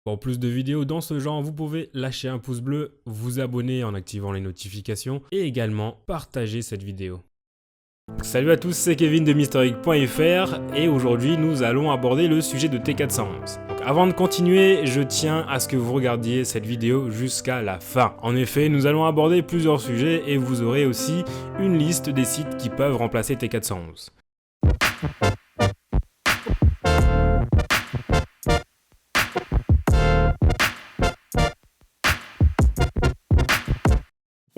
Pour plus de vidéos dans ce genre, vous pouvez lâcher un pouce bleu, vous abonner en activant les notifications et également partager cette vidéo. Salut à tous, c'est Kevin de MrGeek.fr et aujourd'hui nous allons aborder le sujet de T411. Donc avant de continuer, je tiens à ce que vous regardiez cette vidéo jusqu'à la fin. En effet, nous allons aborder plusieurs sujets et vous aurez aussi une liste des sites qui peuvent remplacer T411.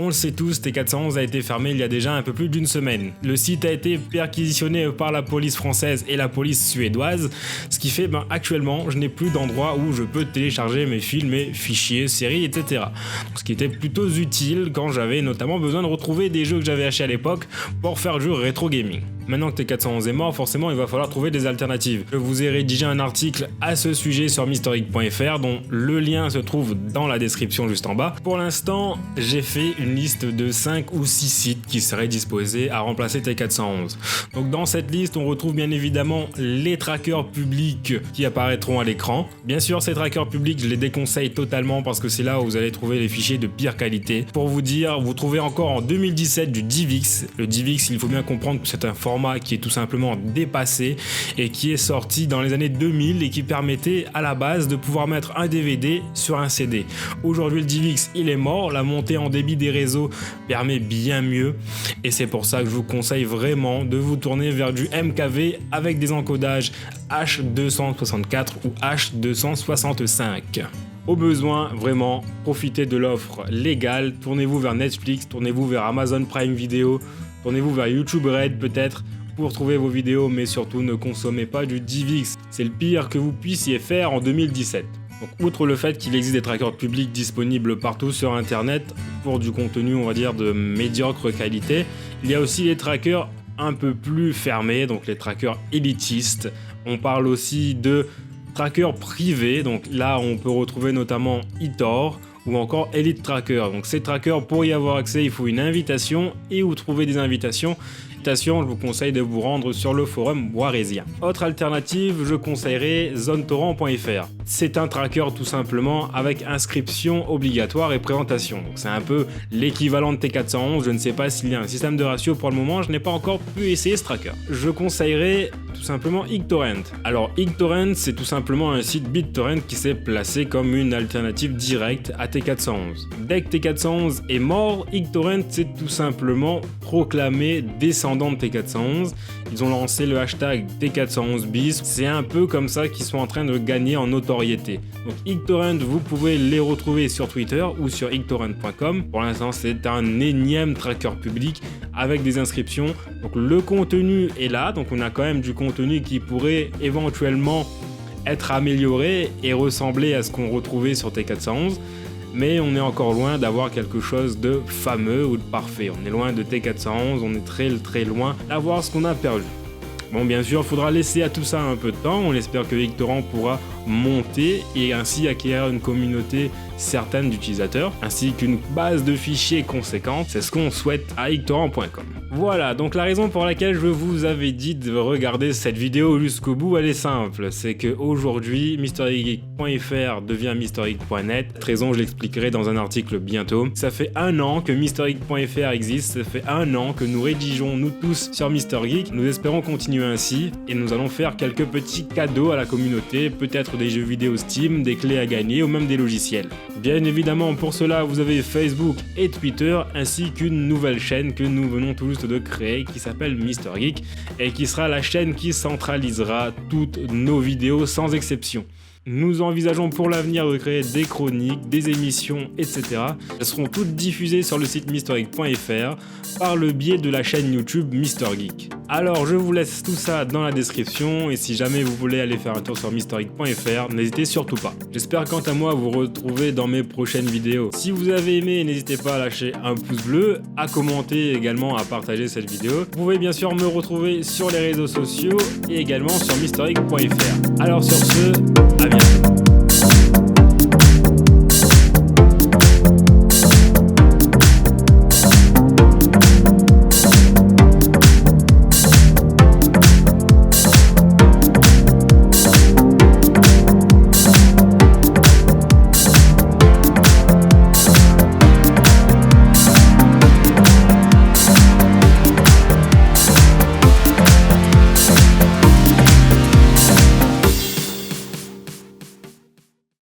On le sait tous, T411 a été fermé il y a déjà un peu plus d'une semaine. Le site a été perquisitionné par la police française et la police suédoise, ce qui fait actuellement je n'ai plus d'endroit où je peux télécharger mes films, mes fichiers, séries, etc. Donc, ce qui était plutôt utile quand j'avais notamment besoin de retrouver des jeux que j'avais achetés à l'époque pour faire du rétro gaming. Maintenant que T411 est mort, forcément il va falloir trouver des alternatives. Je vous ai rédigé un article à ce sujet sur MrGeek.fr dont le lien se trouve dans la description juste en bas. Pour l'instant, j'ai fait une liste de 5 ou 6 sites qui seraient disposés à remplacer T411. Donc dans cette liste, on retrouve bien évidemment les trackers publics qui apparaîtront à l'écran. Bien sûr, ces trackers publics, je les déconseille totalement parce que c'est là où vous allez trouver les fichiers de pire qualité. Pour vous dire, vous trouvez encore en 2017 du DivX. Le DivX, il faut bien comprendre que c'est un format qui est tout simplement dépassé et qui est sorti dans les années 2000 et qui permettait à la base de pouvoir mettre un DVD sur un CD. Aujourd'hui, le DivX, il est mort. La montée en débit des réseaux permet bien mieux et c'est pour ça que je vous conseille vraiment de vous tourner vers du MKV avec des encodages H264 ou H265. Au besoin, vraiment, profitez de l'offre légale, tournez-vous vers Netflix, tournez-vous vers Amazon Prime Video, tournez-vous vers YouTube Red peut-être pour trouver vos vidéos, mais surtout ne consommez pas du DivX. C'est le pire que vous puissiez faire en 2017. Donc, outre le fait qu'il existe des trackers publics disponibles partout sur internet pour du contenu, on va dire, de médiocre qualité, il y a aussi les trackers un peu plus fermés, donc les trackers élitistes. On parle aussi de trackers privés, donc là on peut retrouver notamment eToro ou encore Elite Tracker. Donc ces trackers, pour y avoir accès, il faut une invitation et où trouver des invitations. Je vous conseille de vous rendre sur le forum Warésien. Autre alternative, je conseillerais ZoneTorrent.fr. C'est un tracker tout simplement avec inscription obligatoire et présentation. Donc c'est un peu l'équivalent de T411. Je ne sais pas s'il y a un système de ratio pour le moment, je n'ai pas encore pu essayer ce tracker. Je conseillerais tout simplement XTorrent. Alors XTorrent, c'est tout simplement un site BitTorrent qui s'est placé comme une alternative directe à T411. Dès que T411 est mort, XTorrent s'est tout simplement proclamé descendant de T411. Ils ont lancé le hashtag T411bis. C'est un peu comme ça qu'ils sont en train de gagner en notoriété. Donc XTorrent, vous pouvez les retrouver sur Twitter ou sur xtorrent.com. Pour l'instant, c'est un énième tracker public avec des inscriptions. Donc le contenu est là, donc on a quand même du contenu qui pourrait éventuellement être amélioré et ressembler à ce qu'on retrouvait sur T411. Mais on est encore loin d'avoir quelque chose de fameux ou de parfait. On est loin de T411, on est très loin d'avoir ce qu'on a perdu. Bon, bien sûr, il faudra laisser à tout ça un peu de temps. On espère que XTorrent pourra monter et ainsi acquérir une communauté certaine d'utilisateurs, ainsi qu'une base de fichiers conséquente. C'est ce qu'on souhaite à xtorrent.com. Voilà, donc la raison pour laquelle je vous avais dit de regarder cette vidéo jusqu'au bout, elle est simple. C'est qu'aujourd'hui, MrGeek.fr devient MrGeek.net. Cette raison, je l'expliquerai dans un article bientôt. Ça fait 1 an que MrGeek.fr existe. Ça fait 1 an que nous rédigeons, nous tous, sur MrGeek. Nous espérons continuer ainsi et nous allons faire quelques petits cadeaux à la communauté, peut-être des jeux vidéo Steam, des clés à gagner ou même des logiciels. Bien évidemment, pour cela, vous avez Facebook et Twitter, ainsi qu'une nouvelle chaîne que nous venons tout juste de créer qui s'appelle MrGeek et qui sera la chaîne qui centralisera toutes nos vidéos sans exception. Nous envisageons pour l'avenir de créer des chroniques, des émissions, etc. Elles seront toutes diffusées sur le site MrGeek.fr par le biais de la chaîne YouTube MrGeek. Alors je vous laisse tout ça dans la description et si jamais vous voulez aller faire un tour sur MrGeek.fr, n'hésitez surtout pas. J'espère quant à moi vous retrouver dans mes prochaines vidéos. Si vous avez aimé, n'hésitez pas à lâcher un pouce bleu, à commenter également, à partager cette vidéo. Vous pouvez bien sûr me retrouver sur les réseaux sociaux et également sur MrGeek.fr. Alors sur ce, à bientôt.